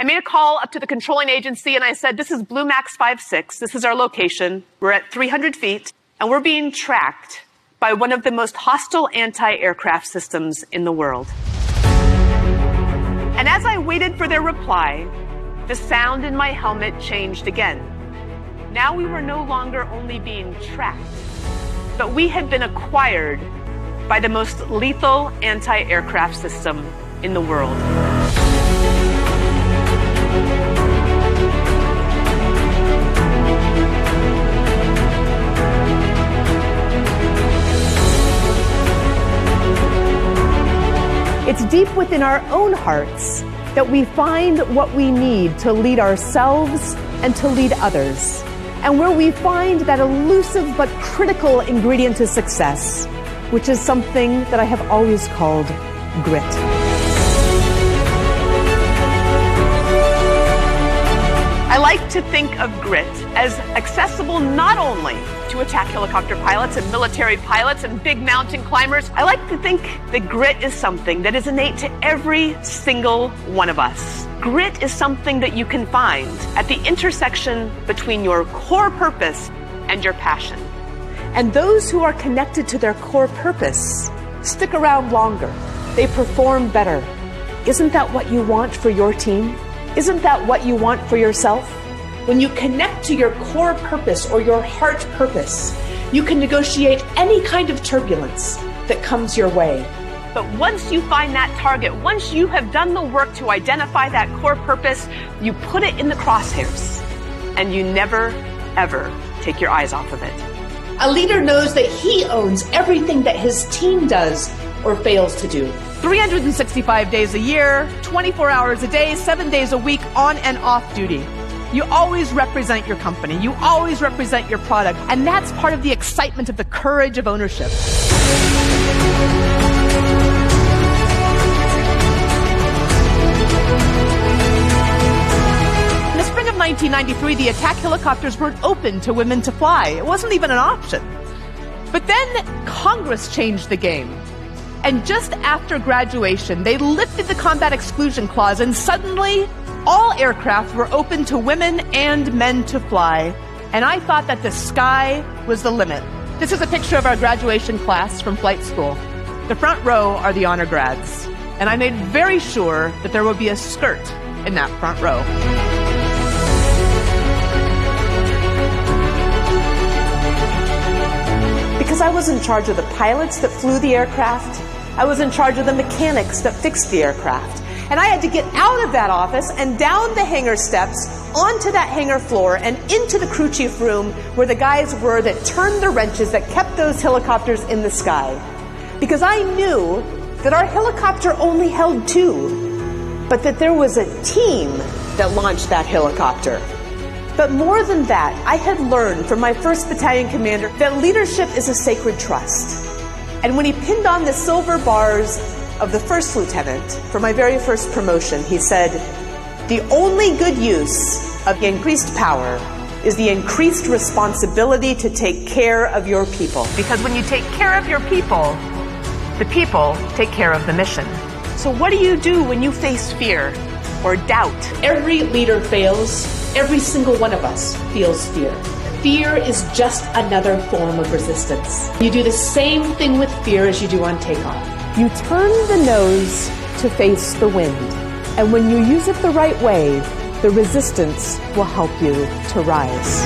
I made a call up to the controlling agency and I said, this is Blue Max 56. This is our location. We're at 300 feet and we're being tracked by one of the most hostile anti-aircraft systems in the world. And as I waited for their reply, the sound in my helmet changed again. Now we were no longer only being tracked, but we had been acquired by the most lethal anti-aircraft system in the world. It's deep within our own hearts that we find what we need to lead ourselves and to lead others, and where we find that elusive but critical ingredient to success, which is something that I have always called grit. I like to think of grit as accessible not only to attack helicopter pilots and military pilots and big mountain climbers. I like to think that grit is something that is innate to every single one of us. Grit is something that you can find at the intersection between your core purpose and your passion. And those who are connected to their core purpose stick around longer. They perform better. Isn't that what you want for your team? Isn't that what you want for yourself? When you connect to your core purpose or your heart purpose, you can negotiate any kind of turbulence that comes your way. But once you find that target, once you have done the work to identify that core purpose, you put it in the crosshairs and you never, ever take your eyes off of it. A leader knows that he owns everything that his team does or fails to do. 365 days a year, 24 hours a day, 7 days a week, on and off duty. You always represent your company. You always represent your product. And that's part of the excitement of the courage of ownership. In the spring of 1993, the attack helicopters weren't open to women to fly. It wasn't even an option. But then Congress changed the game. And just after graduation, they lifted the combat exclusion clause, and suddenly all aircraft were open to women and men to fly. And I thought that the sky was the limit. This is a picture of our graduation class from flight school. The front row are the honor grads. And I made very sure that there would be a skirt in that front row. Because I was in charge of the pilots that flew the aircraft, I was in charge of the mechanics that fixed the aircraft. And I had to get out of that office and down the hangar steps, onto that hangar floor, and into the crew chief room where the guys were that turned the wrenches that kept those helicopters in the sky. Because I knew that our helicopter only held two, but that there was a team that launched that helicopter. But more than that, I had learned from my 1st Battalion commander that leadership is a sacred trust. And when he pinned on the silver bars of the 1st lieutenant for my very first promotion, he said, "The only good use of the increased power is the increased responsibility to take care of your people. Because when you take care of your people, the people take care of the mission." So what do you do when you face fear or doubt? Every leader fails. Every single one of us feels fear. Fear is just another form of resistance. You do the same thing with fear as you do on takeoff. You turn the nose to face the wind. And when you use it the right way, the resistance will help you to rise.